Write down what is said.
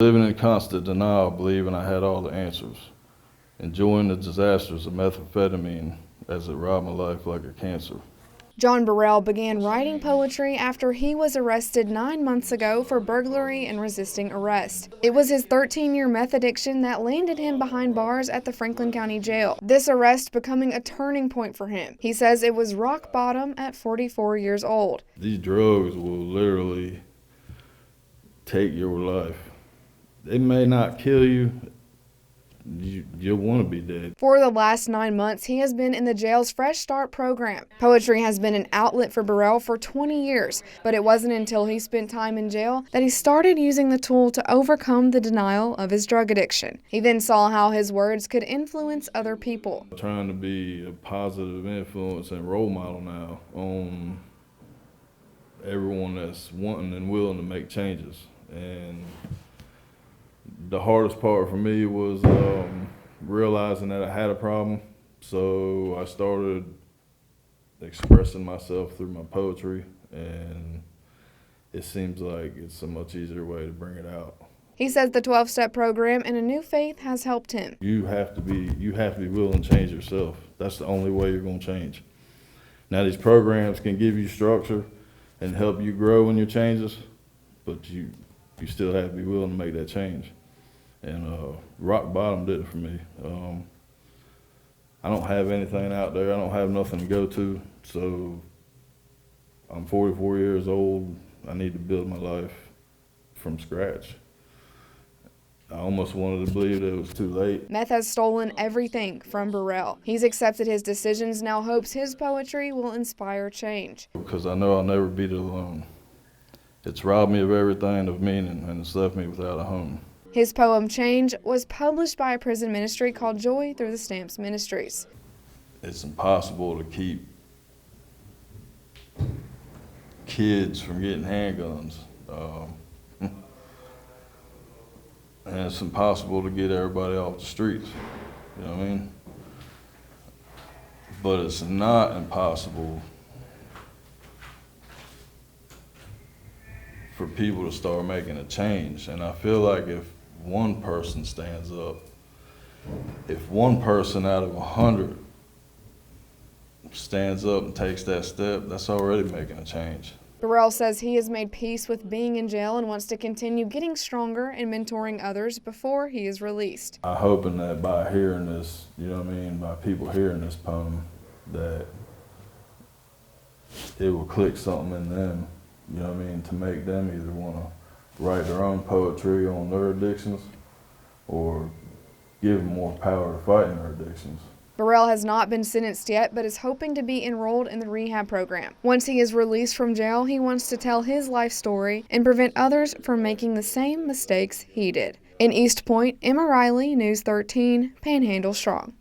Living in constant denial, believing I had all the answers. Enjoying the disasters of methamphetamine as it robbed my life like a cancer. Jon Borel began writing poetry after he was arrested 9 months ago for burglary and resisting arrest. It was his 13-year meth addiction that landed him behind bars at the Franklin County Jail, this arrest becoming a turning point for him. He says it was rock bottom at 44 years old. These drugs will literally take your life. They may not kill you. You'll want to be dead. For the last 9 months, he has been in the jail's Fresh Start program. Poetry has been an outlet for Borel for 20 years, but it wasn't until he spent time in jail that he started using the tool to overcome the denial of his drug addiction. He then saw how his words could influence other people. I'm trying to be a positive influence and role model now on everyone that's wanting and willing to make changes. And the hardest part for me was realizing that I had a problem. So I started expressing myself through my poetry, and it seems like it's a much easier way to bring it out. He says the 12-step program and a new faith has helped him. You have to be willing to change yourself. That's the only way you're going to change. Now, these programs can give you structure and help you grow in your changes, but you still have to be willing to make that change. And rock bottom did it for me. I don't have anything out there. I don't have nothing to go to. So I'm 44 years old. I need to build my life from scratch. I almost wanted to believe that it was too late. Meth has stolen everything from Borel. He's accepted his decisions, now hopes his poetry will inspire change. Because I know I'll never beat it alone. It's robbed me of everything of meaning, and it's left me without a home. His poem, Change, was published by a prison ministry called Joy Through the Stamps Ministries. It's impossible to keep kids from getting handguns. And it's impossible to get everybody off the streets, you know what I mean? But it's not impossible for people to start making a change. And I feel like if one person stands up, if one person out of 100 stands up and takes that step, that's already making a change. Borel says he has made peace with being in jail and wants to continue getting stronger and mentoring others before he is released. I'm hoping that by hearing this, you know what I mean, by people hearing this poem, that it will click something in them, you know what I mean, to make them either want to write their own poetry on their addictions or give them more power to fight in their addictions. Borel has not been sentenced yet, but is hoping to be enrolled in the rehab program. Once he is released from jail, he wants to tell his life story and prevent others from making the same mistakes he did. In East Point, Emma Riley, News 13, Panhandle Strong.